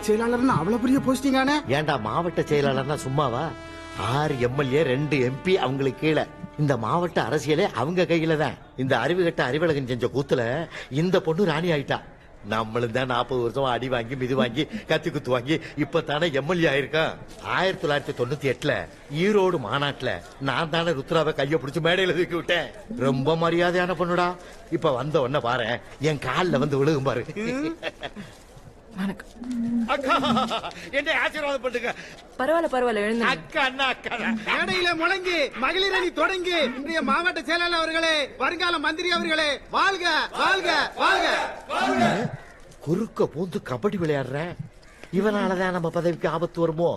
செயலாளர்னு அவ்வளவு பெரிய போஸ்டிங்கானே. ஏண்டா மாவட்ட செயலாளர்னா சும்மாவா? 6 MLA 2 MP அவங்களுக்கு கீழே. இந்த மாவட்ட அரசியலே அவங்க கையில தான். இந்த அறிவுகட்ட அறிவழகன் செஞ்ச கூத்துல இந்த பொண்ணு ராணி ஆயிட்டா. நம்மளும் தான் 40 வருஷம் அடி வாங்கி மிது வாங்கி கத்தி குத்து வாங்கி இப்ப தானே MLA ஆயிருக்கான். 1998 ஈரோடு மாநாட்டுல நான் தானே ருத்ராவை கைய பிடிச்சு மேடையில தூக்கி விட்டேன். ரொம்ப மரியாதையான பொண்ணுடா. இப்ப வந்த உடனே பாரு என் காலில் வந்து விழுகும் பாரு. அக்கா என்ன ஆசீர்வாதம் பண்ணுங்க. பரவாயில்ல எழுந்து. அக்கா அண்ணா அக்கா மேடையில முழங்கி மகளிர் அணி தொடங்கி இன்றைய மாவட்ட செயலாளர் அவர்களே, வருங்கால மந்திரி அவர்களே, வாழ்க வாழ்க வாழ்க. குறுக்க பூந்து கபடி விளையாடுற இவனாலதான் நம்ம பதவிக்கு ஆபத்து வருமோ?